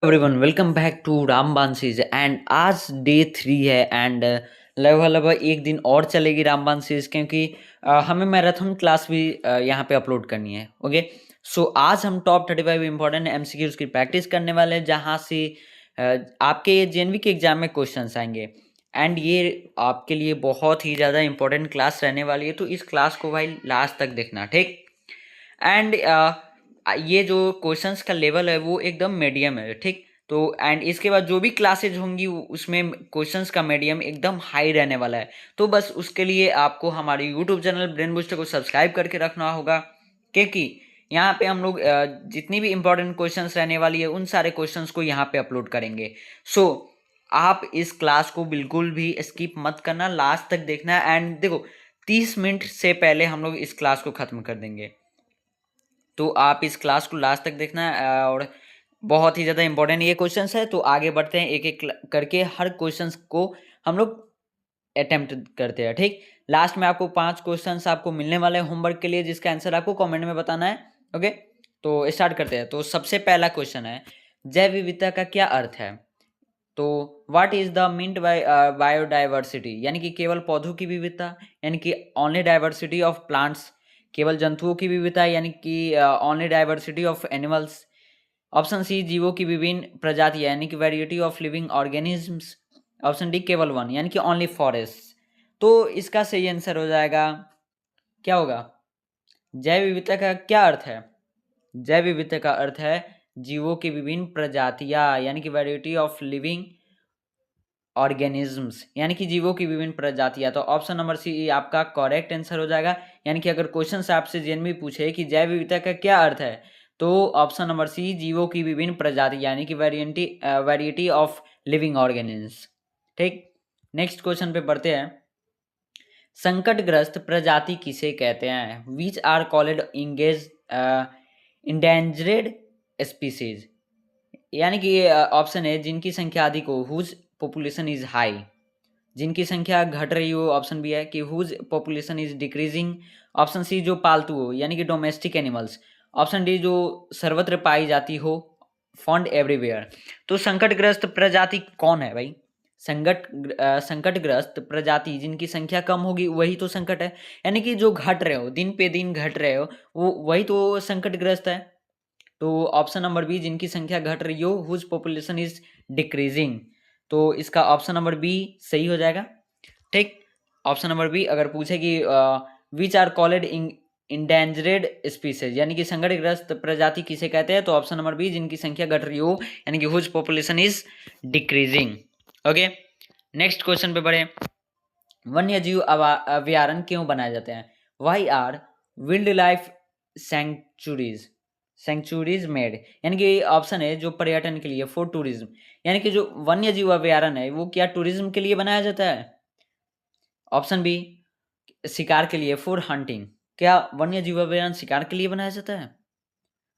Everyone welcome back to Ramban series and आज day 3 है and लगभग लगभग एक दिन और चलेगी रामबान सीरीज क्योंकि हमें मैराथन क्लास भी यहाँ पे अपलोड करनी है। ओके, सो आज हम टॉप 35 इंपॉर्टेंट एमसीक्यूज की प्रैक्टिस करने वाले हैं जहाँ से आपके जेएनवी के एग्जाम में क्वेश्चंस आएंगे एंड ये आपके लिए बहुत ही ज़्यादा इंपॉर्टेंट क्लास रहने वाली है, तो इस क्लास को भाई लास्ट तक देखना, ठीक। एंड ये जो क्वेश्चंस का लेवल है वो एकदम मीडियम है, ठीक। तो एंड इसके बाद जो भी क्लासेज होंगी उसमें क्वेश्चंस का मीडियम एकदम हाई रहने वाला है। तो बस उसके लिए आपको हमारे यूट्यूब चैनल ब्रेन बूस्टर को सब्सक्राइब करके रखना होगा, क्योंकि यहाँ पे हम लोग जितनी भी इंपॉर्टेंट क्वेश्चंस रहने वाली है उन सारे क्वेश्चंस को यहाँ पे अपलोड करेंगे। सो आप इस क्लास को बिल्कुल भी स्किप मत करना, लास्ट तक देखना। एंड देखो 30 मिनट से पहले हम लोग इस क्लास को ख़त्म कर देंगे, तो आप इस क्लास को लास्ट तक देखना। और बहुत ही ज़्यादा इंपॉर्टेंट ये क्वेश्चंस है, तो आगे बढ़ते हैं एक एक करके हर क्वेश्चंस को हम लोग अटेम्प्ट करते हैं, ठीक। लास्ट में आपको 5 क्वेश्चंस आपको मिलने वाले हैं होमवर्क के लिए, जिसका आंसर आपको कमेंट में बताना है। ओके, तो स्टार्ट करते हैं। तो सबसे पहला क्वेश्चन है, जैव विविधता का क्या अर्थ है? तो what is the meant by biodiversity, यानी कि केवल पौधों की विविधता, यानी कि ओनली डाइवर्सिटी ऑफ प्लांट्स, केवल जंतुओं की विविधता, यानी कि only diversity of animals. Option C, जीवों की विभिन्न प्रजातियां, यानी कि variety of living organisms. Option D, केवल वन, यानी कि ओनली फॉरेस्ट। तो इसका सही आंसर हो जाएगा, क्या होगा? जैव विविधता का क्या अर्थ है? जैव विविधता का अर्थ है जीवों की विभिन्न प्रजातियां, यानी कि वेराइटी ऑफ लिविंग ऑर्गेनिजम्स, यानी कि जीवों की विभिन्न प्रजातियां। तो ऑप्शन नंबर सी आपका करेक्ट आंसर हो जाएगा। यानी कि अगर क्वेश्चन से आपसे जेएनवी पूछे कि जैव विविधता का क्या अर्थ है, तो ऑप्शन नंबर सी, जीवों की विभिन्न प्रजाति, यानी कि वेरिएटी ऑफ लिविंग ऑर्गेनिजम्स, ठीक। नेक्स्ट क्वेश्चन पे बढ़ते हैं। संकटग्रस्त प्रजाति किसे कहते हैं? Which are called engaged endangered species, यानी कि ऑप्शन है जिनकी संख्या अधिक हो, हुज पॉपुलेशन इज हाई, जिनकी संख्या घट रही हो। ऑप्शन बी है कि whose population is decreasing. Option C, जो पालतू हो, यानी कि डोमेस्टिक एनिमल्स। ऑप्शन डी, जो सर्वत्र पाई जाती हो, फाउंड एवरीवेयर। तो संकटग्रस्त प्रजाति कौन है भाई? संकटग्रस्त प्रजाति जिनकी संख्या कम होगी वही तो संकट है, यानी कि जो घट रहे हो, दिन पे दिन घट रहे हो, वो वही तो संकटग्रस्त है। तो ऑप्शन नंबर बी, जिनकी संख्या घट रही हो, हुज पॉपुलेशन इज डिक्रीजिंग। तो इसका ऑप्शन नंबर बी सही हो जाएगा, ठीक। ऑप्शन नंबर बी अगर पूछे कि which are called endangered species, यानी कि संकटग्रस्त प्रजाति किसे कहते हैं, तो ऑप्शन नंबर बी, जिनकी संख्या घट रही हो, यानी कि whose population is decreasing. Okay, next question पे बढ़े। वन्य जीव अभ्यारण्य क्यों बनाए जाते हैं? Why are wild life sanctuaries made, यानी कि ऑप्शन है जो पर्यटन के लिए, फॉर टूरिज्म, यानी कि जो वन्य जीव अभ्यारण्य है वो क्या टूरिज्म के लिए बनाया जाता है? ऑप्शन बी, शिकार के लिए, फॉर हंटिंग, क्या वन्य जीव अभ्यारण्य शिकार के लिए बनाया जाता है?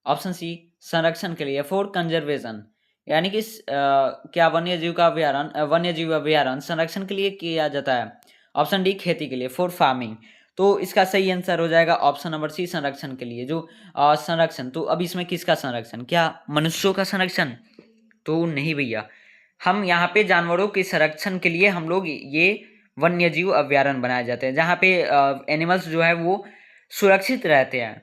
ऑप्शन सी, संरक्षण के लिए, फॉर कंजर्वेशन, यानी कि क्या वन्य जीव अभ्यारण्य संरक्षण के लिए किया जाता है? ऑप्शन डी, खेती के लिए, फॉर फार्मिंग। तो इसका सही आंसर हो जाएगा ऑप्शन नंबर सी, संरक्षण के लिए। जो संरक्षण, तो अब इसमें किसका संरक्षण? क्या मनुष्यों का संरक्षण? तो नहीं भैया, हम यहाँ पे जानवरों के संरक्षण के लिए हम लोग ये वन्य जीव अभ्यारण्य बनाए जाते हैं, जहाँ पे एनिमल्स जो है वो सुरक्षित रहते हैं।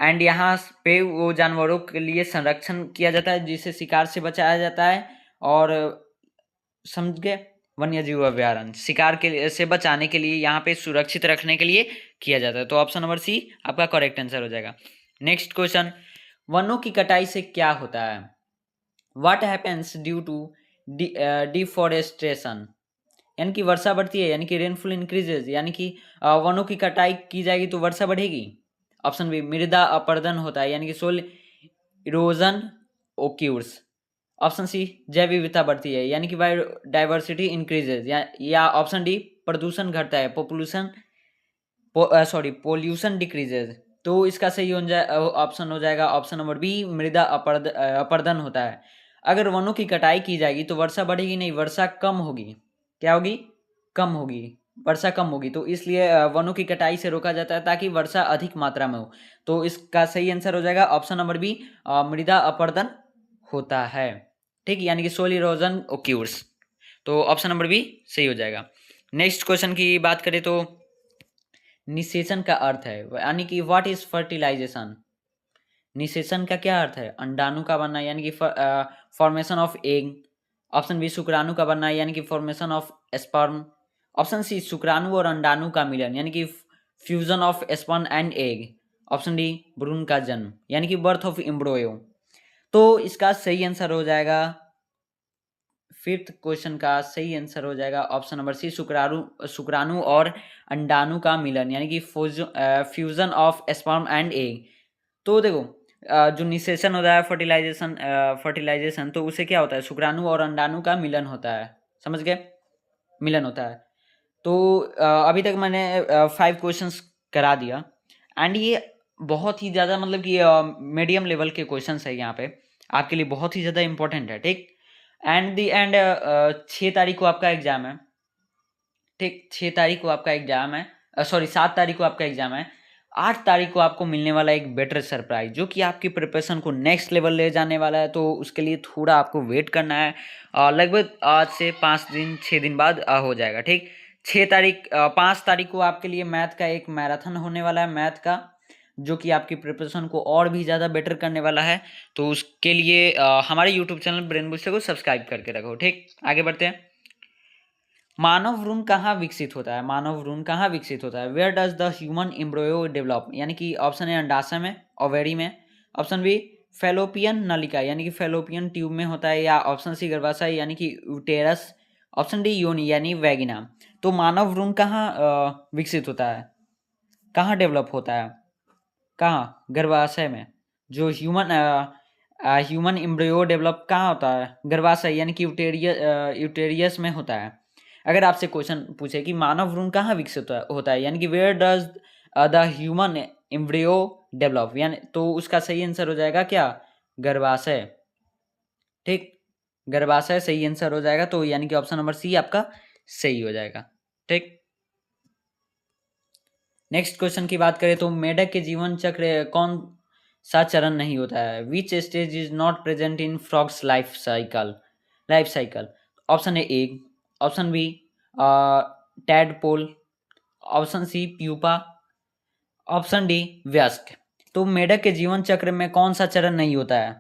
एंड यहाँ पे वो जानवरों के लिए संरक्षण किया जाता है, जिसे शिकार से बचाया जाता है। और समझ गए, वन्य जीव अभ्यारण्य शिकार के से बचाने के लिए, यहाँ पे सुरक्षित रखने के लिए किया जाता है। तो ऑप्शन नंबर सी आपका करेक्ट आंसर हो जाएगा। नेक्स्ट क्वेश्चन, वनों की कटाई से क्या होता है? What happens due to deforestation, यानी कि वर्षा बढ़ती है, यानी कि रेनफॉल इंक्रीजेज, यानी कि वनों की कटाई की जाएगी तो वर्षा बढ़ेगी। ऑप्शन बी, मृदा अपरदन होता है, यानी कि सोल इरोजन ओक्यूर्स। ऑप्शन सी, जैव विविधता बढ़ती है, यानी कि बायोडाइवर्सिटी इंक्रीजेज, या ऑप्शन डी, प्रदूषण घटता है, पोल्यूशन डिक्रीजेज। तो इसका सही ऑप्शन हो जाएगा ऑप्शन नंबर बी, मृदा अपरदन होता है। अगर वनों की कटाई की जाएगी तो वर्षा बढ़ेगी नहीं, वर्षा कम होगी। क्या होगी? कम होगी, वर्षा कम होगी। तो इसलिए वनों की कटाई से रोका जाता है ताकि वर्षा अधिक मात्रा में हो। तो इसका सही आंसर हो जाएगा ऑप्शन नंबर बी, मृदा अपरदन होता है। ठीक, यानी कि सोल इरोजन ओक्यूर्स। तो ऑप्शन नंबर बी सही हो जाएगा। नेक्स्ट क्वेश्चन की बात करें तो निषेचन का अर्थ है, यानी कि व्हाट इज फर्टिलाइजेशन। निषेचन का क्या अर्थ है? अंडाणु का बनना, यानी कि formation of egg. Option B शुक्राणु का बनना, यानी कि formation of sperm. Option C शुक्राणु और अंडाणु का मिलन, यानी कि fusion of sperm and egg. Option D भ्रूण का जन्म, यानी कि बर्थ ऑफ एम्ब्रोयो। तो इसका सही आंसर हो जाएगा, फिफ्थ क्वेश्चन का सही आंसर हो जाएगा ऑप्शन नंबर सी, शुक्राणु और अंडाणु का मिलन, यानी कि fusion of sperm and egg. तो देखो जो निषेचन होता है फर्टिलाइजेशन, तो उसे क्या होता है? शुक्राणु और अंडाणु का मिलन होता है, समझ गए? मिलन होता है। तो अभी तक मैंने 5 क्वेश्चंस करा दिया, एंड ये बहुत ही ज़्यादा मतलब कि मीडियम लेवल के क्वेश्चंस है यहाँ पे, आपके लिए बहुत ही ज़्यादा इंपॉर्टेंट है, ठीक। एंड दी एंड 6 तारीख को आपका एग्जाम है, ठीक। 6 तारीख को आपका एग्जाम है, सॉरी 7 तारीख को आपका एग्जाम है। 8 तारीख को आपको मिलने वाला एक बेटर सरप्राइज, जो कि आपकी प्रिपरेशन को नेक्स्ट लेवल ले जाने वाला है। तो उसके लिए थोड़ा आपको वेट करना है, लगभग आज से 5 दिन 6 दिन बाद हो जाएगा, ठीक। 5 तारीख को आपके लिए मैथ का एक मैराथन होने वाला है, मैथ का, जो कि आपकी प्रिपरेशन को और भी ज़्यादा बेटर करने वाला है। तो उसके लिए हमारे यूट्यूब चैनल ब्रेन बूस्टर को सब्सक्राइब करके रखो, ठीक। आगे बढ़ते हैं। मानव भ्रूण कहाँ विकसित होता है? मानव भ्रूण कहाँ विकसित होता है? Where does the human embryo develop, यानी कि ऑप्शन ए अंडाशय में, ओवेरी में। ऑप्शन बी फेलोपियन नलिका, यानी कि फेलोपियन ट्यूब में होता है, या ऑप्शन सी गर्भाशय यानी कि यूटेरस। ऑप्शन डी योनि यानी वैगिना। तो मानव भ्रूण कहाँ विकसित होता है, कहाँ डेवलप होता है? कहाँ? गर्भाशय में। जो ह्यूमन एम्ब्रियो डेवलप कहाँ होता है? गर्भाशय, यानी कि यूटेरियस में होता है। अगर आपसे क्वेश्चन पूछे कि मानव भ्रूण कहाँ विकसित होता है, यानी कि where does the human embryo develop, यानी तो उसका सही आंसर हो जाएगा क्या? गर्भाशय, ठीक। गर्भाशय सही आंसर हो जाएगा, तो यानी कि ऑप्शन नंबर सी आपका सही हो जाएगा, ठीक। नेक्स्ट क्वेश्चन की बात करें तो मेढक के जीवन चक्र कौन सा चरण नहीं होता है? Which stage is not present in frogs life cycle. Option A egg, option B tadpole, option C pupa, option D वयस्क। तो मेढक के जीवन चक्र में कौन सा चरण नहीं होता है?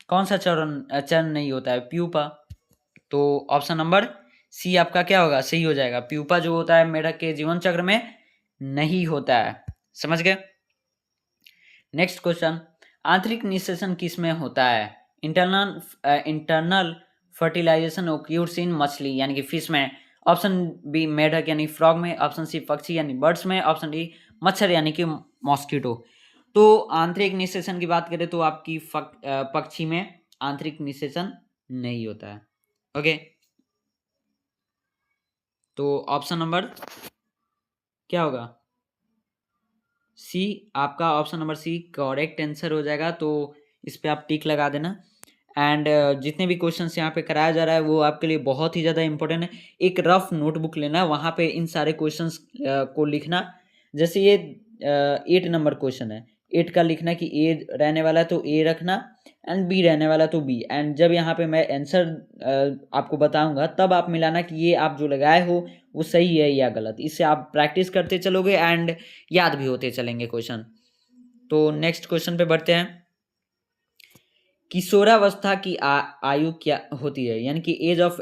कौन सा चरण नहीं होता है? प्यूपा। तो ऑप्शन नंबर सी आपका क्या होगा? सही हो जाएगा। प्यूपा जो होता है मेढक के जीवन चक्र में नहीं होता है, समझ गए? नेक्स्ट क्वेश्चन, आंतरिक निषेचन किस में होता है? इंटरनल फर्टिलाइजेशन ओक्यूर्स इन मछली, यानी कि फिश में। ऑप्शन बी मेढक यानी फ्रॉग में। ऑप्शन सी पक्षी यानी बर्ड्स में। ऑप्शन डी मच्छर यानी कि मॉस्किटो। तो आंतरिक निषेचन की बात करें तो आपकी पक्षी में आंतरिक निषेचन नहीं होता है, ओके। तो ऑप्शन नंबर क्या होगा? सी आपका option number C correct answer हो जाएगा। तो इस पे आप टिक लगा देना। एंड जितने भी क्वेश्चंस यहाँ पे कराया जा रहा है वो आपके लिए बहुत ही ज़्यादा इंपॉर्टेंट है। एक रफ नोटबुक लेना, वहाँ पे इन सारे क्वेश्चंस को लिखना। जैसे ये 8 नंबर क्वेश्चन है, 8 का लिखना कि ए रहने वाला है तो ए रखना, एंड बी रहने वाला तो बी। एंड जब यहाँ पे मैं आंसर आपको बताऊंगा तब आप मिलाना कि ये आप जो लगाए हो वो सही है या गलत। इससे आप प्रैक्टिस करते चलोगे एंड याद भी होते चलेंगे क्वेश्चन। तो नेक्स्ट क्वेश्चन पे बढ़ते हैं। किशोरावस्था की आयु क्या होती है? यानी कि एज ऑफ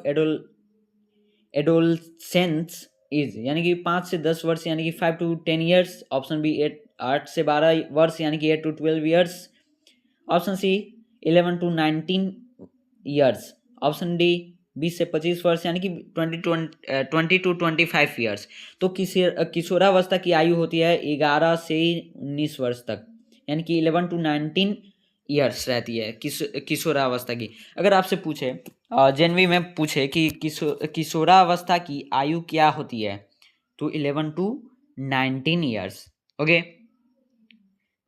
एडोलसेंस इज, यानी कि 5 से 10 वर्ष, यानी कि 5 to 10 ईयर्स। ऑप्शन बी 8 से 12 वर्ष, यानी कि 8 to 12 years. Option C 11 to 19 years. Option D 20 से 25 वर्ष, यानी कि 20 to 25 ईयर्स। तो किशोरावस्था की आयु होती है 11 से 19 वर्ष तक, यानी कि 11 to 19 ईयर्स रहती है किशोरावस्था की। अगर आपसे पूछे जेनवी में पूछे कि किशोरावस्था की आयु क्या होती है, तो 11 to 19 years, okay.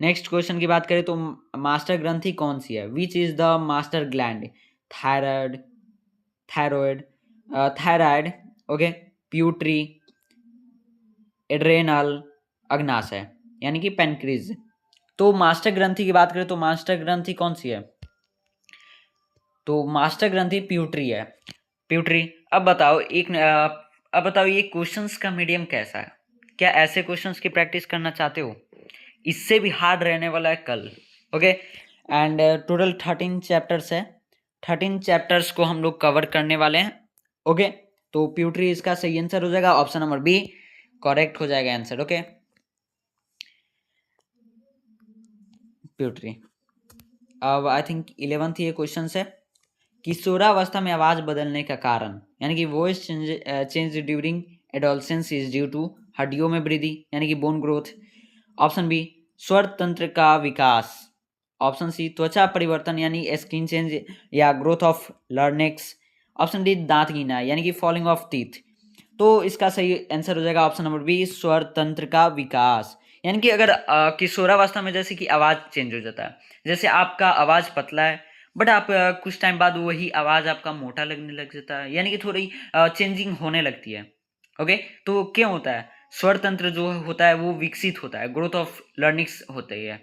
Next question की बात करें तो मास्टर ग्रंथि कौन सी है? Which is the master gland? Thyroid, thyroid, okay, pituitary, adrenal, अग्नाशय, यानी कि पेनक्रीज। तो मास्टर ग्रंथि की बात करें तो मास्टर ग्रंथि कौन सी है? तो मास्टर ग्रंथि प्यूटरी है, प्यूटरी। अब बताओ ये क्वेश्चंस का मीडियम कैसा है? क्या ऐसे क्वेश्चंस की प्रैक्टिस करना चाहते हो? इससे भी हार्ड रहने वाला है कल। ओके, एंड टोटल 13 चैप्टर्स है, 13 चैप्टर्स को हम लोग कवर करने वाले हैं। ओके, तो प्यूटरी इसका सही आंसर हो जाएगा, ऑप्शन नंबर बी करेक्ट हो जाएगा आंसर। ओके, प्यूटरी। अब आई थिंक 11th ये क्वेश्चन है, किशोरावस्था में आवाज बदलने का कारण, यानी कि voice change during adolescence is due to हड्डियों में वृद्धि यानी कि बोन ग्रोथ। ऑप्शन बी स्वर तंत्र का विकास। ऑप्शन सी त्वचा परिवर्तन यानी स्किन चेंज या ग्रोथ ऑफ लर्नेक्स। ऑप्शन डी दांत गिरना यानी कि फॉलिंग ऑफ टीथ। तो इसका सही आंसर हो जाएगा ऑप्शन नंबर बी स्वर तंत्र का विकास। यानी कि अगर किशोरावस्था में जैसे कि आवाज चेंज हो जाता है, जैसे आपका आवाज पतला है बट आप कुछ टाइम बाद वही आवाज आपका मोटा लगने लग जाता है, यानी कि थोड़ी चेंजिंग होने लगती है। ओके, तो क्या होता है, स्वर तंत्र जो होता है वो विकसित होता है, ग्रोथ ऑफ लर्निंग्स होती है।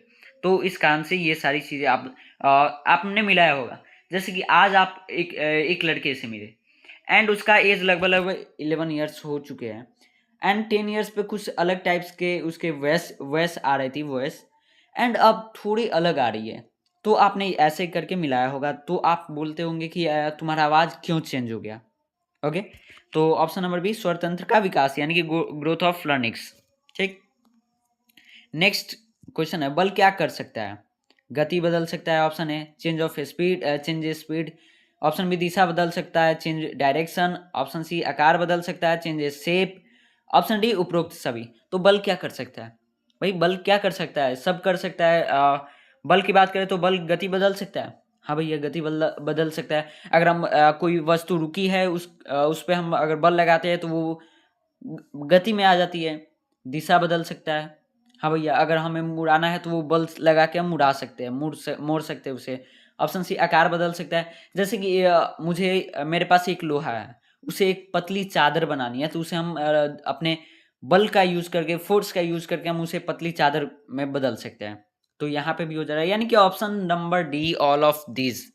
तो इस कारण से ये सारी चीजें आपने मिलाया होगा। जैसे कि आज आप एक लड़के से मिले एंड उसका एज लगभग लगभग 11 ईयर्स हो चुके हैं एंड 10 ईयर्स पे कुछ अलग टाइप्स के उसके वॉइस वॉइस आ रही थी वॉइस, एंड अब थोड़ी अलग आ रही है। तो आपने ऐसे करके मिलाया होगा, तो आप बोलते होंगे कि तुम्हारा आवाज क्यों चेंज हो गया। ओके, तो ऑप्शन नंबर बी स्वर तंत्र का विकास यानी कि ग्रोथ ऑफ लर्निंग्स। ठीक, नेक्स्ट क्वेश्चन है, बल क्या कर सकता है? गति बदल सकता है, option A change of speed, change speed. Option B दिशा बदल सकता है, चेंज डायरेक्शन। ऑप्शन सी आकार बदल सकता है, चेंज शेप। ऑप्शन डी उपरोक्त सभी। तो बल क्या कर सकता है भाई? बल क्या कर सकता है? सब कर सकता है। बल की बात करें तो बल गति बदल सकता है। हाँ भैया, गति बदल सकता है। अगर हम कोई वस्तु रुकी है उस पे हम अगर बल लगाते हैं तो वो गति में आ जाती है। दिशा बदल सकता है। हाँ भैया, अगर हमें मुड़ाना है तो वो बल लगा के हम मुड़ा सकते हैं, मोड़ सकते हैं उसे। ऑप्शन सी आकार बदल सकता है, जैसे कि मेरे पास एक लोहा है, उसे एक पतली चादर बनानी है तो उसे हम अपने बल का यूज करके, फोर्स का यूज करके हम उसे पतली चादर में बदल सकते हैं। तो यहाँ पे भी हो जा रहा है, यानी कि option number D all of this,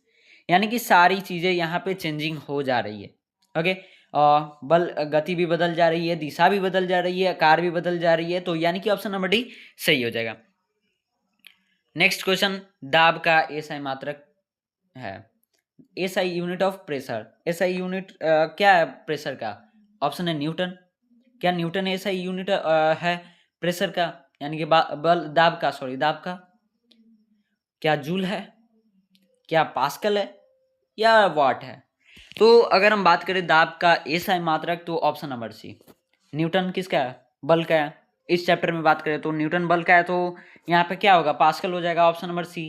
यानी कि सारी चीजें यहाँ पे चेंजिंग हो जा रही है। ओके, बल गति भी बदल जा रही है, दिशा भी बदल जा रही है, आकार भी बदल जा रही है, तो यानी कि ऑप्शन नंबर डी सही हो जाएगा। नेक्स्ट क्वेश्चन, दाब का एसआई मात्रक है। SI unit of pressure, SI unit क्या है प्रेशर का? ऑप्शन है न्यूटन। क्या न्यूटन एसआई यूनिट है प्रेशर का, यानी कि बल दाब का, सॉरी दाब का? क्या जूल है, क्या पास्कल है, या वाट है? तो अगर हम बात करें दाब का एसआई मात्रक, तो ऑप्शन नंबर सी न्यूटन किसका है? बल का है। इस चैप्टर में बात करें तो न्यूटन बल का है, तो यहाँ पे क्या होगा? पास्कल हो जाएगा, ऑप्शन नंबर सी।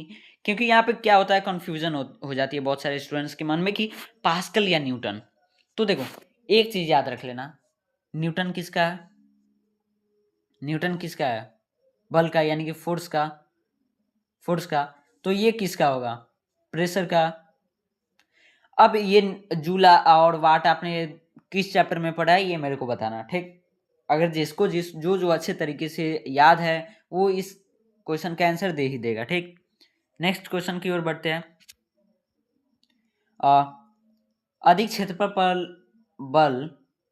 क्योंकि यहाँ पे क्या होता है, कंफ्यूजन हो जाती है बहुत सारे स्टूडेंट्स के मन में कि पास्कल या न्यूटन। तो देखो, एक चीज याद रख लेना, न्यूटन किसका है? न्यूटन किसका है? बल का, यानी कि फोर्स का, फोर्स का। तो ये किसका होगा? प्रेशर का। अब ये जूला और वाट आपने किस चैप्टर में पढ़ा है ये मेरे को बताना, ठीक? अगर जिसको जो अच्छे तरीके से याद है वो इस क्वेश्चन का आंसर दे ही देगा, ठीक? नेक्स्ट क्वेश्चन की ओर बढ़ते हैं। अधिक क्षेत्रफल पर बल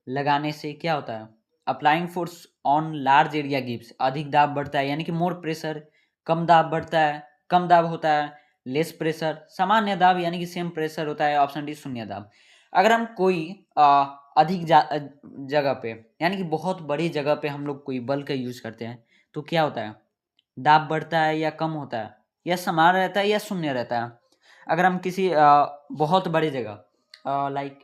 लगाने से क्या होता है? Applying force on large area gives, अधिक दाब बढ़ता है यानी कि मोर प्रेशर। कम दाब बढ़ता है, कम दाब होता है लेस प्रेशर। सामान्य दाब यानी कि सेम प्रेशर होता है, ऑप्शन डी शून्य दाब। अगर हम कोई अधिक जगह पे, यानी कि बहुत बड़ी जगह पे हम लोग कोई बल का यूज करते हैं तो क्या होता है? दाब बढ़ता है या कम होता है, या समान रहता है या शून्य रहता है? अगर हम किसी बहुत बड़ी जगह लाइक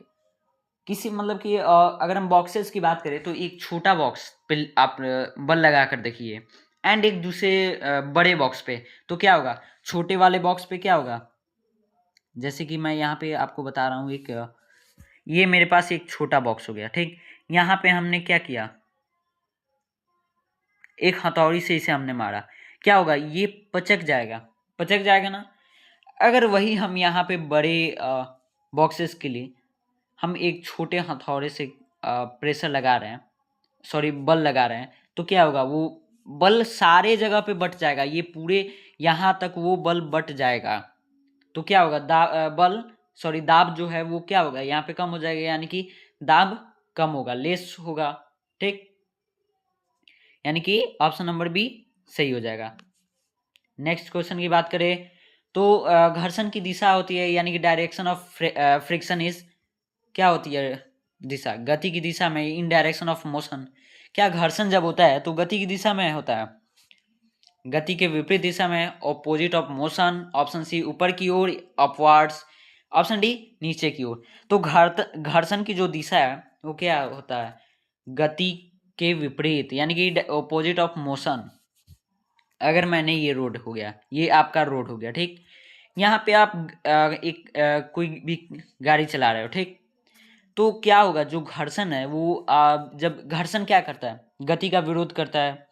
किसी मतलब कि अगर हम बॉक्सेस की बात करें तो एक छोटा बॉक्स पे आप बल लगा कर देखिए एंड एक दूसरे बड़े बॉक्स पे, तो क्या होगा? छोटे वाले बॉक्स पे क्या होगा? जैसे कि मैं यहाँ पे आपको बता रहा हूँ, एक ये मेरे पास एक छोटा बॉक्स हो गया, ठीक? यहाँ पे हमने क्या किया, एक हथौड़ी से इसे हमने मारा, क्या होगा? ये पचक जाएगा, पचक जाएगा ना। अगर वही हम यहाँ पे बड़े बॉक्सेस के लिए हम एक छोटे हथौड़े से प्रेशर लगा रहे हैं, सॉरी बल लगा रहे हैं, तो क्या होगा? वो बल सारे जगह पे बट जाएगा, ये पूरे यहाँ तक वो बल बट जाएगा। तो क्या होगा? बल सॉरी दाब जो है वो क्या होगा, यहाँ पे कम हो जाएगा, यानी कि दाब कम होगा, लेस होगा। ठीक, यानी कि ऑप्शन नंबर बी सही हो जाएगा। नेक्स्ट क्वेश्चन की बात करें तो घर्षण की दिशा होती है, यानी कि डायरेक्शन ऑफ फ्रिक्शन इज, क्या होती है दिशा, गति की दिशा में, इन डायरेक्शन ऑफ मोशन। क्या घर्षण जब होता है तो गति की दिशा में होता है, गति के विपरीत दिशा में, opposite of motion. Option C ऊपर की ओर, अपवर्ड्स। ऑप्शन डी नीचे की ओर। तो घर्षण की जो दिशा है वो क्या होता है, गति के विपरीत, यानी कि ऑपोजिट ऑफ मोशन। अगर मैंने ये रोड हो गया, ये आपका रोड हो गया, ठीक, यहाँ पे आप कोई भी गाड़ी चला रहे हो, ठीक, तो क्या होगा, जो घर्षण है वो जब घर्षण क्या करता है, गति का विरोध करता है।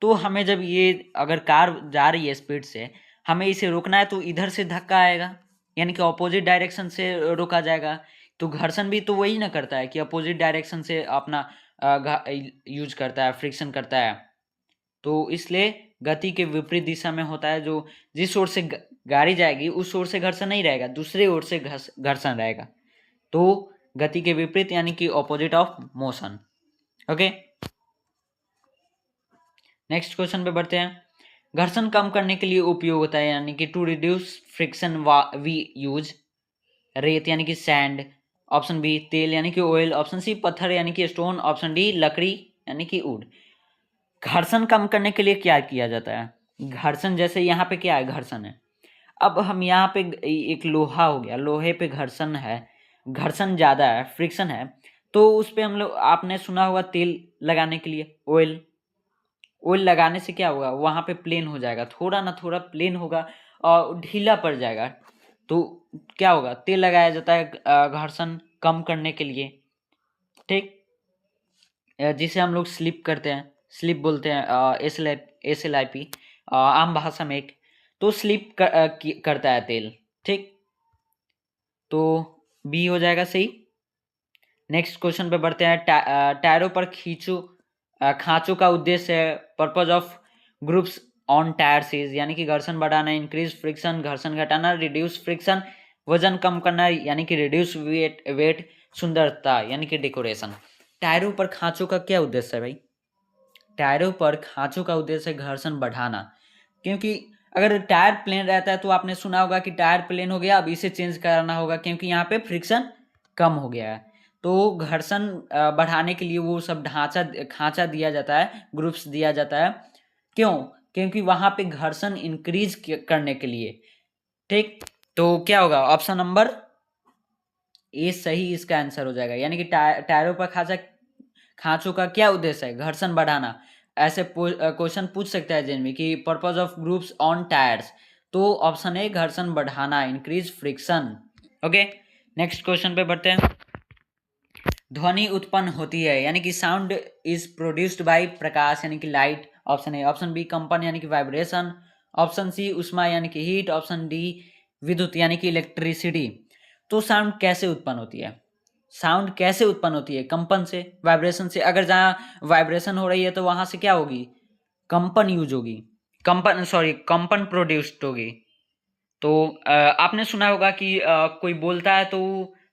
तो हमें जब ये अगर कार जा रही है स्पीड से, हमें इसे रोकना है तो इधर से धक्का आएगा, यानी कि अपोजिट डायरेक्शन से रोका जाएगा। तो घर्षण भी तो वही ना करता है कि अपोजिट डायरेक्शन से अपना यूज करता है, फ्रिक्शन करता है। तो इसलिए गति के विपरीत दिशा में होता है, जो जिस ओर से गाड़ी जाएगी उस ओर से घर्षण नहीं रहेगा, दूसरे ओर से घर्षण रहेगा। तो गति के विपरीत यानी कि opposite of motion. Okay, next question पे बढ़ते हैं। घर्षण कम करने के लिए उपयोग होता है, यानी कि to reduce friction we use रेत यानी कि सैंड। ऑप्शन बी तेल यानी कि ऑयल। ऑप्शन सी पत्थर यानी कि स्टोन। ऑप्शन डी लकड़ी यानी कि वुड। घर्षण कम करने के लिए क्या किया जाता है, घर्षण जैसे यहाँ पे क्या है, घर्षण है। अब हम यहाँ पे एक लोहा हो गया, लोहे पे घर्षण है, घर्षण ज़्यादा है, फ्रिक्शन है, तो उस पे हम लोग, आपने सुना होगा तेल लगाने के लिए ऑयल। ऑयल लगाने से क्या होगा, वहाँ पे प्लेन हो जाएगा, थोड़ा ना थोड़ा प्लेन होगा और ढीला पड़ जाएगा। तो क्या होगा, तेल लगाया जाता है घर्षण कम करने के लिए। ठीक, जिसे हम लोग स्लिप करते हैं, स्लिप बोलते हैं, SLIP आम भाषा में एक। तो स्लिप करता है तेल। ठीक, तो बी हो जाएगा सही। नेक्स्ट क्वेश्चन पे बढ़ते हैं। टायरों पर खांचों का उद्देश्य है, purpose of grooves on tyres is, यानी कि घर्षण बढ़ाना, इंक्रीज फ्रिक्शन घर्षण घटाना, रिड्यूस फ्रिक्शन वजन कम करना, यानी कि रिड्यूस वेट सुंदरता यानी कि डेकोरेशन। टायरों पर खांचों का क्या उद्देश्य है भाई, टायरों पर खांचों का उद्देश्य है घर्षण बढ़ाना। क्योंकि अगर टायर प्लेन रहता है तो आपने सुना होगा कि टायर प्लेन हो गया, अब इसे चेंज कराना होगा क्योंकि यहाँ पे फ्रिक्शन कम हो गया है। तो घर्षण बढ़ाने के लिए वो सब खांचा दिया जाता है, ग्रुप्स दिया जाता है। क्यों, क्योंकि वहां पे घर्षण इंक्रीज करने के लिए। ठीक, तो क्या होगा, ऑप्शन नंबर ए सही इसका आंसर हो जाएगा, यानी कि टायरों पर खांचों का क्या उद्देश्य है, घर्षण बढ़ाना। ऐसे क्वेश्चन पूछ सकता है जिनमें कि purpose of grooves on tyres, तो ऑप्शन ए घर्षण बढ़ाना, increase friction. Okay, next question पे बढ़ते हैं। ध्वनि उत्पन्न होती है, यानी कि साउंड इज प्रोड्यूस्ड बाय प्रकाश यानी कि light. Option A. Option B कंपन यानी कि वाइब्रेशन। ऑप्शन सी उष्मा यानी कि हीट। ऑप्शन डी विद्युत यानी कि इलेक्ट्रिसिटी। तो साउंड कैसे उत्पन्न होती है, साउंड कैसे उत्पन्न होती है, कंपन से, वाइब्रेशन से। अगर जहाँ वाइब्रेशन हो रही है तो वहां से क्या होगी, कंपन यूज होगी, कंपन प्रोड्यूस्ड होगी। तो आपने सुना होगा कि कोई बोलता है तो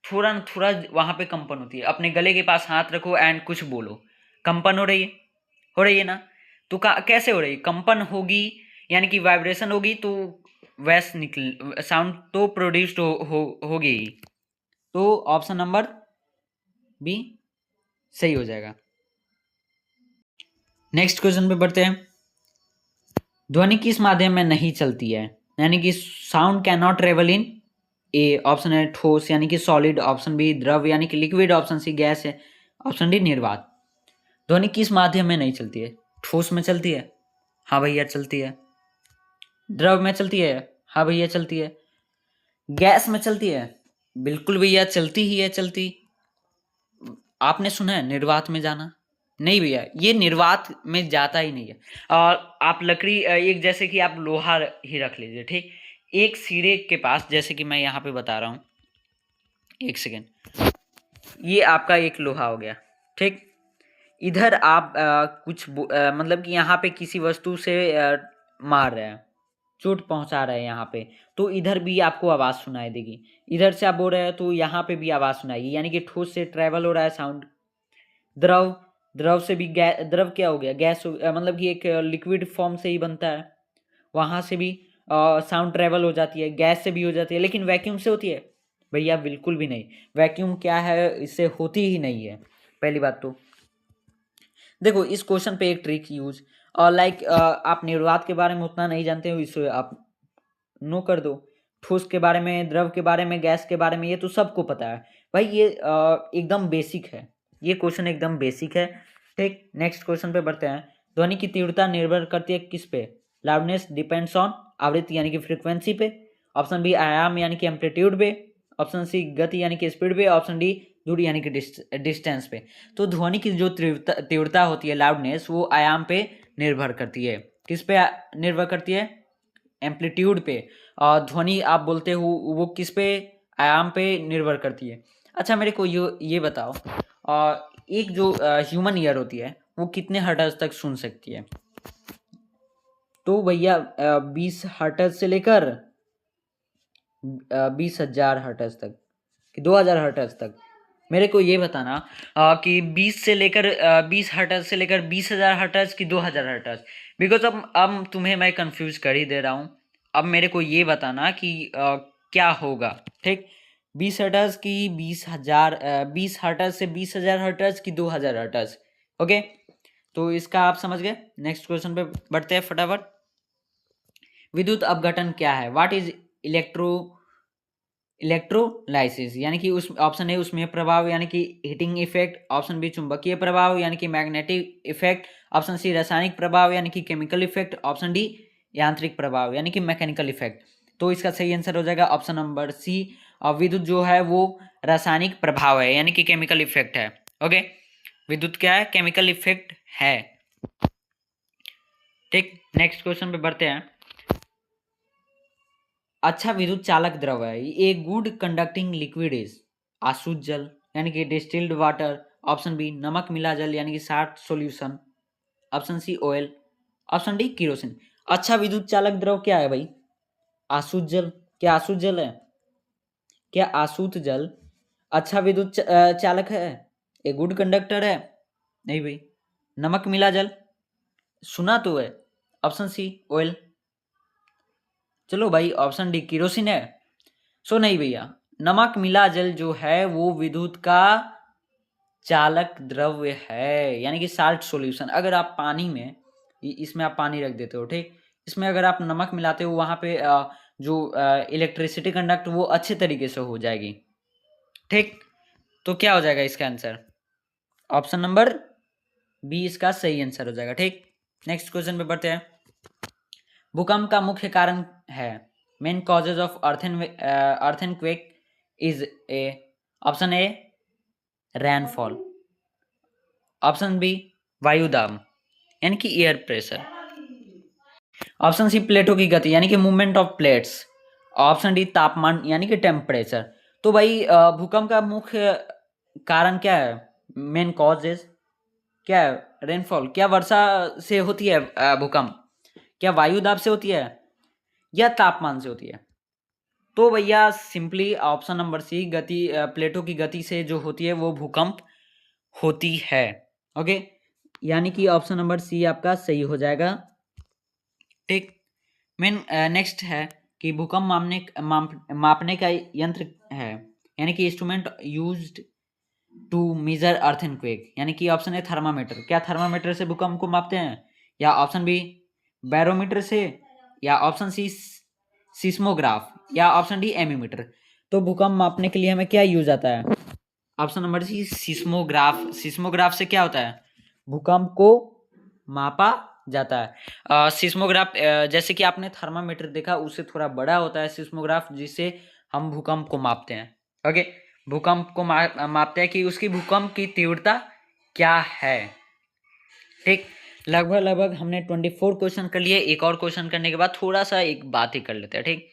थोड़ा न थोड़ा वहां पे कंपन होती है। अपने गले के पास हाथ रखो एंड कुछ बोलो, कंपन हो रही है ना। तो कैसे हो रही, कंपन होगी यानी कि वाइब्रेशन होगी, तो वैस निकल साउंड तो प्रोड्यूस्ड होगी ही। तो ऑप्शन नंबर बी सही हो जाएगा। नेक्स्ट क्वेश्चन पे बढ़ते हैं। ध्वनि किस माध्यम में नहीं चलती है, यानी कि sound can not travel in A. Option है ठोस यानी कि सॉलिड। ऑप्शन बी द्रव यानी कि लिक्विड। ऑप्शन सी गैस है। ऑप्शन डी निर्वात। ध्वनि किस माध्यम में नहीं चलती है, ठोस में चलती है, हाँ भैया चलती है। द्रव में चलती है, हाँ भैया चलती है। गैस में चलती है, बिल्कुल भैया चलती ही है, चलती। आपने सुना है निर्वात में जाना, नहीं भैया ये निर्वात में जाता ही नहीं है। और आप लकड़ी एक, जैसे कि आप लोहा ही रख लीजिए, ठीक, एक सिरे के पास, जैसे कि मैं यहाँ पे बता रहा हूँ, एक सेकेंड, ये आपका एक लोहा हो गया, ठीक। इधर आप कुछ मतलब कि यहाँ पे किसी वस्तु से मार रहे हैं, चोट पहुंचा रहा है यहाँ पे, तो इधर भी आपको आवाज़ सुनाई देगी। इधर से आप बोल रहे हैं तो यहाँ पे भी आवाज़ सुनाएगी, यानी कि ठोस से ट्रैवल हो रहा है साउंड। द्रव, द्रव से भी द्रव क्या हो गया, गैस मतलब कि एक लिक्विड फॉर्म से ही बनता है, वहाँ से भी साउंड ट्रैवल हो जाती है, गैस से भी हो जाती है, लेकिन वैक्यूम से होती है भैया? बिल्कुल भी नहीं। वैक्यूम क्या है, इससे होती ही नहीं है, पहली बात तो। देखो इस क्वेश्चन पे एक ट्रिक यूज, और लाइक आप निर्वात के बारे में उतना नहीं जानते हो, इसे आप नो कर दो। ठोस के बारे में, द्रव के बारे में, गैस के बारे में ये तो सबको पता है भाई, ये एकदम बेसिक है, ये क्वेश्चन एकदम बेसिक है। ठीक, नेक्स्ट क्वेश्चन पे बढ़ते हैं। ध्वनि की तीव्रता निर्भर करती है किस पे? लाउडनेस डिपेंड्स ऑन आवृत्ति यानी कि फ्रीक्वेंसी पे। ऑप्शन बी आयाम यानी कि एम्पलीट्यूड पे। ऑप्शन सी गति यानी कि स्पीड पे। ऑप्शन डी दूरी यानी कि डिस्टेंस पे। तो ध्वनि की जो तीव्रता होती है, लाउडनेस, वो आयाम पे निर्भर करती है। किस पे निर्भर करती है? एम्पलीट्यूड पे। और ध्वनि आप बोलते हो वो किस पे? आयाम पे निर्भर करती है। अच्छा मेरे को ये बताओ, एक जो ह्यूमन ईयर होती है वो कितने हर्ट्ज तक सुन सकती है? तो भैया 20 हर्ट्ज से लेकर 20,000 हर्ट्ज तक कि 2,000 हर्ट्ज तक। मेरे को ये बताना कि 20 हर्ट्ज से लेकर 20,000 हर्ट्ज की 2,000 हर्ट्ज। बिकॉज अब तुम्हें मैं कंफ्यूज कर ही दे रहा हूँ। अब मेरे को ये बताना कि क्या होगा। ठीक, 20 हर्ट्ज की 20,000, 20 हर्ट्ज से 20,000 हर्ट्ज की 2,000 हर्ट्ज। ओके, तो इसका आप समझ गए। नेक्स्ट क्वेश्चन पे बढ़ते हैं फटाफट। विद्युत अपघटन क्या है? व्हाट इज इलेक्ट्रोलाइसिस, यानी कि उस ऑप्शन है उसमें प्रभाव यानी कि हीटिंग इफेक्ट। ऑप्शन बी चुंबकीय प्रभाव यानी कि मैग्नेटिक इफेक्ट। ऑप्शन सी रासायनिक प्रभाव यानी कि केमिकल इफेक्ट। ऑप्शन डी यांत्रिक प्रभाव यानी कि मैकेनिकल इफेक्ट। तो इसका सही आंसर हो जाएगा ऑप्शन नंबर सी। विद्युत जो है वो रासायनिक प्रभाव है, यानी कि केमिकल इफेक्ट है। ओके, विद्युत क्या है? केमिकल इफेक्ट है। ठीक, नेक्स्ट क्वेश्चन पे बढ़ते हैं। अच्छा विद्युत चालक द्रव है, a good conducting liquid is आसुत जल यानी कि डिस्टिल्ड वाटर। ऑप्शन बी नमक मिला जल यानी कि salt solution. Option C oil. Option D kerosene. अच्छा विद्युत चालक द्रव क्या है भाई? आसुत जल। क्या आसुत जल है? क्या आसुत जल अच्छा विद्युत चालक है? ए गुड कंडक्टर है? नहीं भाई। नमक मिला जल सुना तो है। Option C oil. चलो भाई ऑप्शन डी किरोसिन है। सो नहीं भैया, नमक मिला जल जो है वो विद्युत का चालक द्रव्य है, यानी कि साल्ट सॉल्यूशन। अगर आप पानी में, इसमें आप पानी रख देते हो, ठीक, इसमें अगर आप नमक मिलाते हो, वहां पे जो इलेक्ट्रिसिटी कंडक्ट वो अच्छे तरीके से हो जाएगी। ठीक, तो क्या हो जाएगा इसका आंसर? ऑप्शन नंबर बी इसका सही आंसर हो जाएगा। ठीक, नेक्स्ट क्वेश्चन पे बढ़ते हैं। भूकंप का मुख्य कारण है, main causes of earthquake is a. Option A rainfall. Option B वायुदाब यानी कि एयर प्रेशर। ऑप्शन सी प्लेटों की गति यानी कि movement of plates. Option D तापमान यानी कि टेम्परेचर। तो भाई भूकंप का मुख्य कारण क्या है? मेन कॉजेज क्या है? रेनफॉल। क्या वर्षा से होती है भूकंप? क्या वायुदाब से होती है या तापमान से होती है? तो भैया सिंपली ऑप्शन नंबर सी, गति, प्लेटों की गति से जो होती है वो भूकंप होती है। ओके, यानी कि ऑप्शन नंबर सी आपका सही हो जाएगा। ठीक, मेन नेक्स्ट है कि भूकंप मापने का यंत्र है, यानी कि instrument used to measure earthquake, यानी कि ऑप्शन है थर्मामीटर। क्या थर्मामीटर से भूकंप को मापते हैं? या ऑप्शन बी बैरोमीटर से, या ऑप्शन सी सिस्मोग्राफ, या ऑप्शन डी एमीमीटर। तो भूकंप मापने के लिए हमें क्या यूज आता है? Option number C seismograph. Seismograph से क्या होता है? भूकंप को मापा जाता है। सिस्मोग्राफ जैसे कि आपने थर्मामीटर देखा, उससे थोड़ा बड़ा होता है सिस्मोग्राफ, जिससे हम भूकंप को मापते हैं। ओके, भूकंप को मापते हैं कि उसकी भूकंप की तीव्रता क्या है। ठीक, लगभग हमने 24 क्वेश्चन कर लिए। एक और क्वेश्चन करने के बाद थोड़ा सा एक बात ही कर लेते हैं। ठीक,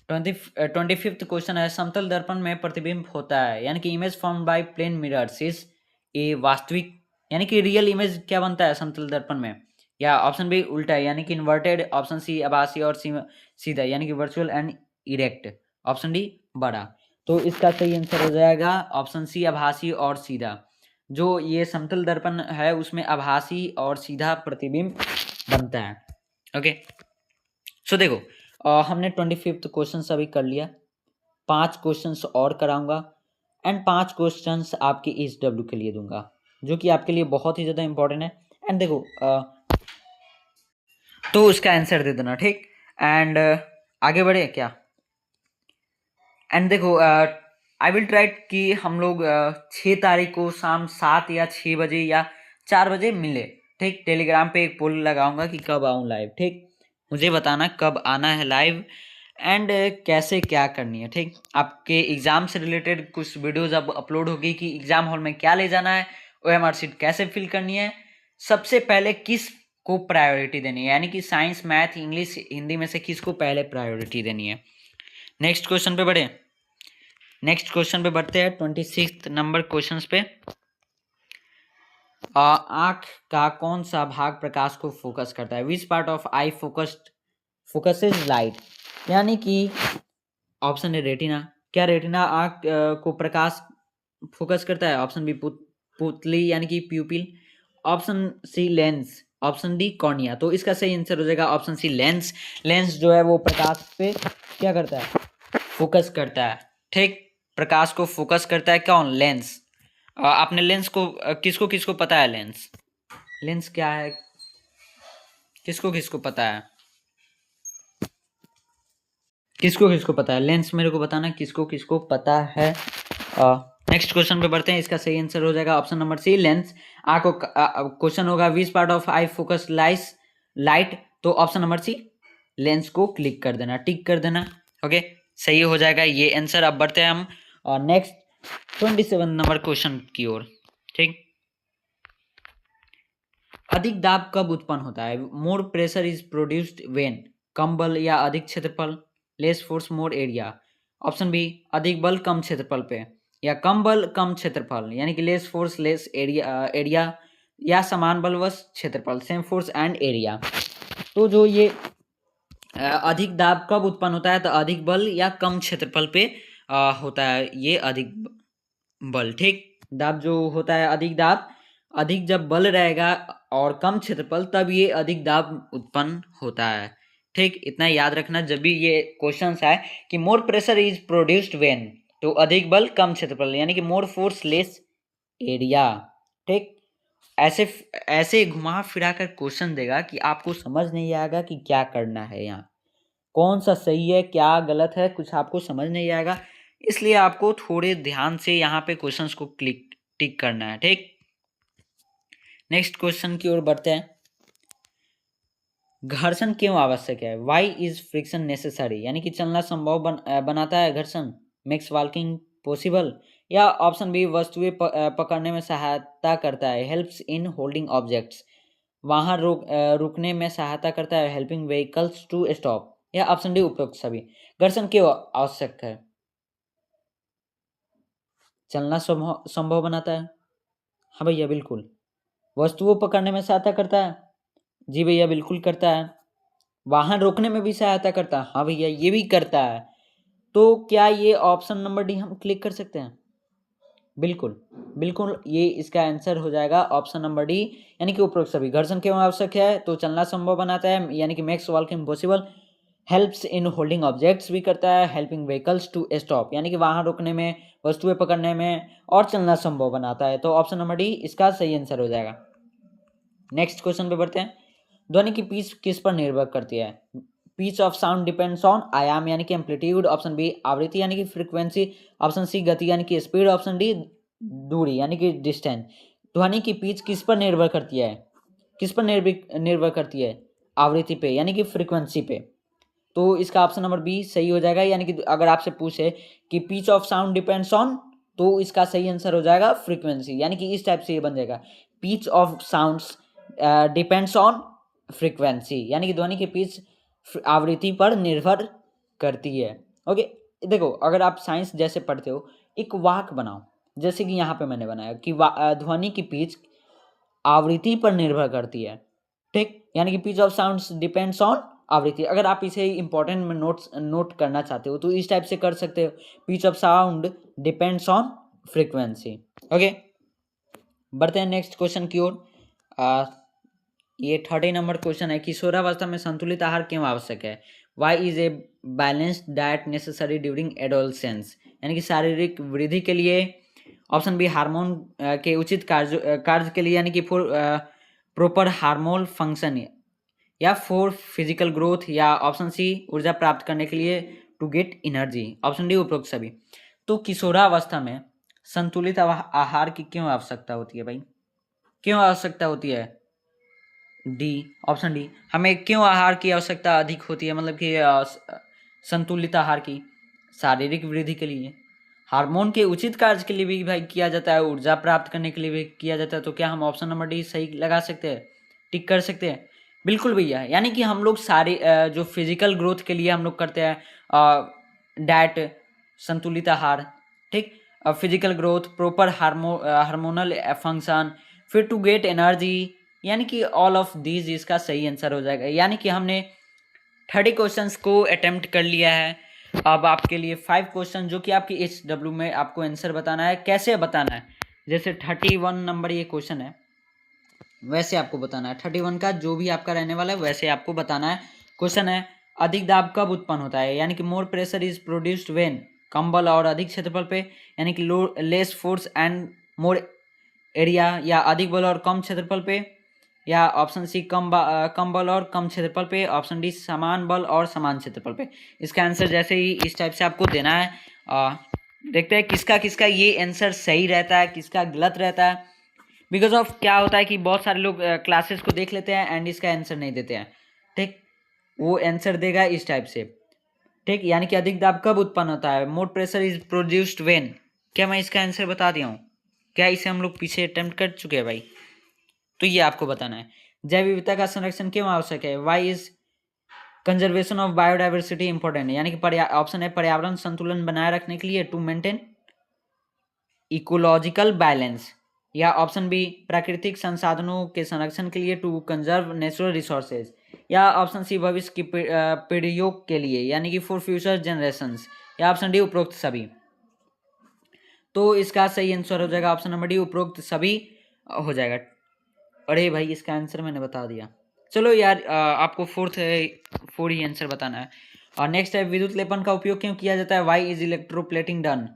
25th क्वेश्चन है, समतल दर्पण में प्रतिबिंब होता है, यानी कि image form by plane mirrors is a वास्तविक, यानी कि रियल इमेज क्या बनता है समतल दर्पण में? या ऑप्शन बी उल्टा है यानी कि इन्वर्टेड, ऑप्शन सी आभासी और सीधा यानी कि virtual and erect, option D बड़ा। तो इसका सही आंसर हो जाएगा ऑप्शन सी आभासी और सीधा। जो ये समतल दर्पण है उसमें आभासी और सीधा प्रतिबिंब बनता है। ओके, सो देखो हमने 25th क्वेश्चन अभी कर लिया, 5 क्वेश्चंस और कराऊंगा एंड 5 क्वेश्चंस आपके इस डब्ल्यू के लिए दूंगा जो कि आपके लिए बहुत ही ज़्यादा इंपॉर्टेंट है। एंड देखो तो उसका आंसर दे देना, ठीक। एंड आगे बढ़े क्या? एंड देखो आई विल ट्राई कि हम लोग 6 तारीख को शाम 7 या 6 बजे या 4 बजे मिले, ठीक। टेलीग्राम पे एक पोल लगाऊंगा कि कब आऊँ लाइव, ठीक। मुझे बताना कब आना है लाइव एंड कैसे क्या करनी है, ठीक। आपके एग्ज़ाम से रिलेटेड कुछ वीडियोज़ अब अपलोड होगी कि एग्ज़ाम हॉल में क्या ले जाना है, OMR शीट कैसे फिल करनी है, सबसे पहले किस को प्रायोरिटी देनी है, यानी कि साइंस, मैथ, इंग्लिश, हिंदी में से किसको पहले प्रायोरिटी देनी है। नेक्स्ट क्वेश्चन पे बढ़े, नेक्स्ट क्वेश्चन पे बढ़ते हैं 26 नंबर क्वेश्चन पे। आँख का कौन सा भाग प्रकाश को फोकस करता है? Which part of I focuses light, यानी कि ऑप्शन है रेटिना, क्या रेटिना आँख को प्रकाश फोकस करता है? ऑप्शन बी पुतली यानी कि pupil, option C lens, option D cornea. तो इसका सही आंसर हो जाएगा ऑप्शन सी लेंस। लेंस जो है वो प्रकाश पे क्या करता है? फोकस करता है, ठीक। प्रकाश को फोकस करता है कौन? लेंस। आपने लेंस को किसको किसको पता है लेंस? लेंस क्या है, किसको किसको पता है? किसको किसको पता है लेंस? मेरे को बताना किसको किसको पता है। नेक्स्ट क्वेश्चन पे बढ़ते हैं, इसका सही आंसर हो जाएगा ऑप्शन नंबर सी लेंस। आपको क्वेश्चन होगा which part of I focus light, तो ऑप्शन नंबर सी लेंस को क्लिक कर देना, टिक कर देना। ओके, सही हो जाएगा ये आंसर। अब बढ़ते हैं हम नेक्स्ट 27 नंबर क्वेश्चन की ओर, ठीक। अधिक दाब कब उत्पन्न होता है? More pressure is produced when, कम बल या अधिक क्षेत्रफल, less force more area, option B अधिक बल कम क्षेत्रफल पे, या कम बल कम क्षेत्रफल यानी कि लेस फोर्स लेस एरिया, या समान बल व क्षेत्रफल सेम फोर्स एंड एरिया। तो जो ये अधिक दाब कब उत्पन्न होता है? तो अधिक बल या कम क्षेत्रफल पे होता है ये अधिक बल, ठीक। दाब जो होता है अधिक दाब, अधिक जब बल रहेगा और कम क्षेत्रफल तब ये अधिक दाब उत्पन्न होता है, ठीक। इतना याद रखना जब भी ये क्वेश्चन आए कि more pressure is produced when, तो अधिक बल कम क्षेत्रफल यानी कि मोर फोर्स लेस एरिया, ठीक। ऐसे ऐसे घुमा फिरा कर क्वेश्चन देगा कि आपको समझ नहीं आएगा कि क्या करना है, यहाँ कौन सा सही है क्या गलत है, कुछ आपको समझ नहीं आएगा। इसलिए आपको थोड़े ध्यान से यहाँ पे क्वेश्चंस को टिक करना है, ठीक। नेक्स्ट क्वेश्चन की ओर बढ़ते हैं। घर्षण क्यों आवश्यक है? वाई इज फ्रिक्शन नेसेसरी, यानी कि चलना संभव बनाता है घर्षण, मेक्स वॉकिंग पॉसिबल, या ऑप्शन बी वस्तुएं पकड़ने में सहायता करता है, हेल्प्स इन होल्डिंग ऑब्जेक्ट्स, वाहन रुकने में सहायता करता है, हेल्पिंग व्हीकल्स टू स्टॉप, या ऑप्शन डी उपरोक्त सभी। घर्षण क्यों आवश्यक है? चलना संभव बनाता है, हाँ भैया बिल्कुल। वस्तुओं पकड़ने में सहायता करता है, जी भैया बिल्कुल करता है। वाहन रोकने में भी सहायता करता है, हाँ भैया ये भी करता है। तो क्या ये ऑप्शन नंबर डी हम क्लिक कर सकते हैं? बिल्कुल बिल्कुल, ये इसका आंसर हो जाएगा ऑप्शन नंबर डी, यानी कि उपरोक्त सभी। घर्षण क्यों आवश्यक है? तो चलना संभव बनाता है यानी कि makes walking possible, helps in holding objects भी करता है, हेल्पिंग व्हीकल्स टू स्टॉप यानी कि वाहन रोकने में, वस्तुएं पकड़ने में और चलना संभव बनाता है। तो ऑप्शन नंबर डी इसका सही आंसर हो जाएगा। नेक्स्ट क्वेश्चन पे बढ़ते हैं। ध्वनि की पिच किस पर निर्भर करती है? Pitch of sound depends on आयाम यानी कि एम्पलीट्यूड, ऑप्शन बी आवृत्ति यानी कि फ्रीक्वेंसी, ऑप्शन सी गति यानी कि स्पीड, ऑप्शन डी दूरी यानी कि डिस्टेंस। ध्वनि की पिच किस पर निर्भर करती है? किस पर निर्भर करती है? आवृत्ति पे यानी कि फ्रीक्वेंसी पे। तो इसका ऑप्शन नंबर बी सही हो जाएगा, यानी कि अगर आपसे पूछे कि pitch of sound depends on, तो इसका सही आंसर हो जाएगा फ्रीक्वेंसी, यानी कि इस टाइप से ये बन जाएगा, pitch of sounds depends on frequency, यानी कि ध्वनि की पिच आवृत्ति पर निर्भर करती है। ओके, देखो अगर आप साइंस जैसे पढ़ते हो, एक वाक्य बनाओ जैसे कि यहाँ पे मैंने बनाया कि ध्वनि की पिच आवृत्ति पर निर्भर करती है, ठीक। यानी कि pitch of sounds depends on आवृत्ति। अगर आप इसे इंपॉर्टेंट में नोट करना चाहते हो तो इस टाइप से कर सकते हो, pitch of sound depends on frequency. Okay, बढ़ते हैं नेक्स्ट क्वेश्चन की ओर। ये 30 नंबर क्वेश्चन है, किशोरावस्था में संतुलित आहार क्यों आवश्यक है? Why is a balanced diet necessary during adolescence? यानी कि शारीरिक वृद्धि के लिए, ऑप्शन बी हार्मोन के उचित कार्य के लिए, यानी कि फॉर प्रॉपर हार्मोन फंक्शन, या फॉर फिजिकल ग्रोथ, या ऑप्शन सी ऊर्जा प्राप्त करने के लिए to get energy, option D उपरोक्त सभी। तो किशोरावस्था में संतुलित आहार की क्यों आवश्यकता होती है भाई? क्यों आवश्यकता होती है? डी, ऑप्शन डी, हमें क्यों आहार की आवश्यकता अधिक होती है, मतलब कि संतुलित आहार की? शारीरिक वृद्धि के लिए, हार्मोन के उचित कार्य के लिए भी भाई किया जाता है, ऊर्जा प्राप्त करने के लिए भी किया जाता है। तो क्या हम ऑप्शन नंबर डी सही लगा सकते हैं, टिक कर सकते हैं? बिल्कुल भैया, यानी कि हम लोग सारे जो फिजिकल ग्रोथ के लिए हम लोग करते हैं डाइट, संतुलित आहार, ठीक, physical growth, proper hormonal function, फिर टू गेट एनर्जी, यानी कि ऑल ऑफ दीज इसका सही आंसर हो जाएगा। यानी कि हमने 30 क्वेश्चंस को अटेम्प्ट कर लिया है। अब आपके लिए 5 क्वेश्चन जो कि आपकी HW में आपको आंसर बताना है। कैसे बताना है? जैसे 31 नंबर ये क्वेश्चन है, वैसे आपको बताना है। 31 का जो भी आपका रहने वाला है वैसे आपको बताना है। क्वेश्चन है, अधिक दाब कब उत्पन्न होता है? यानी कि more pressure is produced when, कम बल और अधिक क्षेत्रफल पे, यानी कि less force and more area, या अधिक बल और कम क्षेत्रफल पे, या ऑप्शन सी कम बल और कम क्षेत्रफल पे, ऑप्शन डी समान बल और समान क्षेत्रफल पे। इसका आंसर जैसे ही इस टाइप से आपको देना है। देखते हैं किसका किसका ये आंसर सही रहता है, किसका गलत रहता है। बिकॉज ऑफ क्या होता है कि बहुत सारे लोग क्लासेस को देख लेते हैं एंड इसका आंसर नहीं देते हैं, ठीक, वो आंसर देगा इस टाइप से, ठीक। यानी कि अधिक दाब कब उत्पन्न होता है? More pressure is produced when. क्या मैं इसका आंसर बता दिया हूँ? क्या इसे हम लोग पीछे अटेम्प्ट कर चुके हैं भाई? तो ये आपको बताना है। जैव विविधता का संरक्षण क्यों आवश्यक है? Why is conservation of biodiversity important है? यानी कि ऑप्शन है पर्यावरण संतुलन बनाए रखने के लिए, टू मेंटेन इकोलॉजिकल बैलेंस, या ऑप्शन बी प्राकृतिक संसाधनों के संरक्षण के लिए, टू कंजर्व नेचुरल रिसोर्सेज, या ऑप्शन सी भविष्य की पीढ़ियों के लिए, यानी कि फॉर फ्यूचर जनरेशंस, या ऑप्शन डी उपरोक्त सभी। तो इसका सही आंसर हो जाएगा ऑप्शन नंबर डी, उपरोक्त सभी हो जाएगा। अरे भाई इसका आंसर मैंने बता दिया। चलो यार, आपको फोर्थ ही आंसर बताना है। और नेक्स्ट है, विद्युत लेपन का उपयोग क्यों किया जाता है? Why is electroplating done?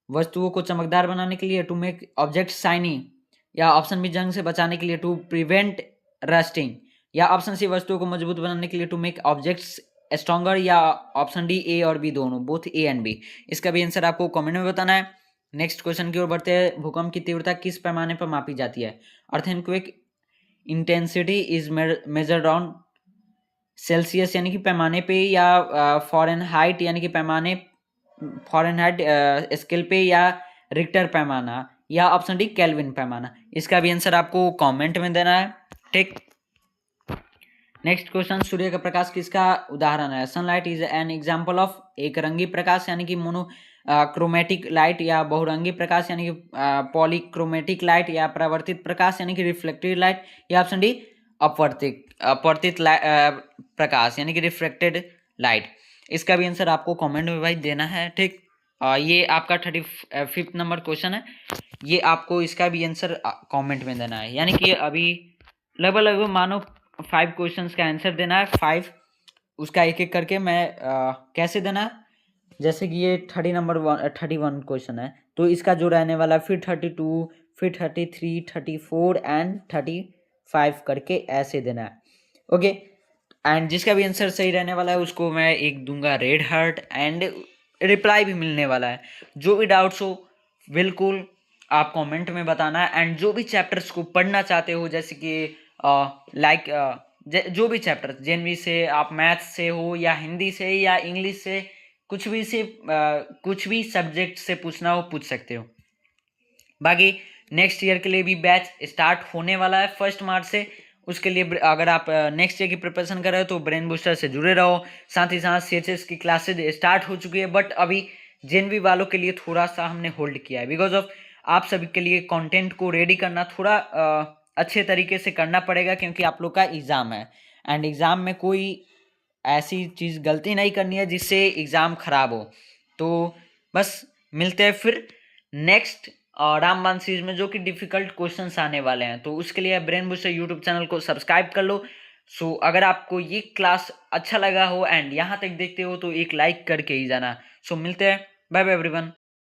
वस्तुओं को चमकदार बनाने के लिए, टू मेक ऑब्जेक्ट शाइनी, या ऑप्शन बी जंग से बचाने के लिए, टू प्रिवेंट रस्टिंग, या ऑप्शन सी वस्तुओं को मजबूत बनाने के लिए, टू मेक ऑब्जेक्ट्स स्ट्रॉन्गर, या ऑप्शन डी ए और बी दोनों, बोथ ए एंड बी। इसका भी आंसर आपको कमेंट में बताना है। नेक्स्ट क्वेश्चन की ओर बढ़ते हैं। भूकंप की तीव्रता किस पैमाने पर मापी जाती है? Earthquake intensity is measured on Celsius यानी कि पैमाने पे, या फॉरेनहाइट यानी कि पैमाने फॉरेनहाइट स्केल पे, या रिक्टर पैमाना, या ऑप्शन डी केल्विन पैमाना। इसका भी आंसर आपको कमेंट में देना है, ठीक। नेक्स्ट क्वेश्चन, सूर्य का प्रकाश किसका उदाहरण है? Sunlight is an example of एक रंगी प्रकाश यानी कि मोनो क्रोमेटिक लाइट, या बहुरंगी प्रकाश यानी कि पॉलीक्रोमेटिक लाइट, या परावर्तित प्रकाश यानी कि रिफ्लेक्टेड लाइट, या ऑप्शन डी अपवर्तित प्रकाश यानी कि रिफ्लेक्टेड लाइट। इसका भी आंसर आपको कमेंट में भाई देना है, ठीक। ये आपका 35 नंबर क्वेश्चन है, ये आपको इसका भी आंसर कमेंट में देना है। यानी कि अभी लगभग मानो 5 क्वेश्चंस का आंसर देना है, 5 उसका एक एक करके मैं कैसे देना है, जैसे कि ये 31 क्वेश्चन है तो इसका जो रहने वाला है, फिर 32, फिर 33, 34 एंड 35 करके ऐसे देना है, ओके। एंड जिसका भी आंसर सही रहने वाला है उसको मैं एक दूंगा रेड हार्ट, एंड रिप्लाई भी मिलने वाला है। जो भी डाउट्स हो बिल्कुल आप कमेंट में बताना है। एंड जो भी चैप्टर्स को पढ़ना चाहते हो, जैसे कि जो भी चैप्टर जेनवी से, आप मैथ्स से हो, या हिंदी से, या इंग्लिश से, कुछ भी सब्जेक्ट से पूछना हो पूछ सकते हो। बाकी नेक्स्ट ईयर के लिए भी बैच स्टार्ट होने वाला है 1 मार्च से। उसके लिए अगर आप नेक्स्ट ईयर की प्रिपरेशन कर रहे हो तो ब्रेन बूस्टर से जुड़े रहो। साथ ही साथ CHS की क्लासेज स्टार्ट हो चुकी है, बट अभी जेनवी वालों के लिए थोड़ा सा हमने होल्ड किया है बिकॉज ऑफ आप सभी के लिए कंटेंट को रेडी करना थोड़ा अच्छे तरीके से करना पड़ेगा क्योंकि आप लोग का एग्ज़ाम है एंड एग्ज़ाम में कोई ऐसी चीज़ गलती नहीं करनी है जिससे एग्ज़ाम ख़राब हो। तो बस मिलते हैं फिर नेक्स्ट रामबाण सीरीज में, जो कि डिफ़िकल्ट क्वेश्चंस आने वाले हैं। तो उसके लिए ब्रेन बूस्टर यूट्यूब चैनल को सब्सक्राइब कर लो। सो अगर आपको ये क्लास अच्छा लगा हो एंड यहाँ तक देखते हो तो एक लाइक करके ही जाना। सो मिलते हैं, बाय बाय एवरीवन।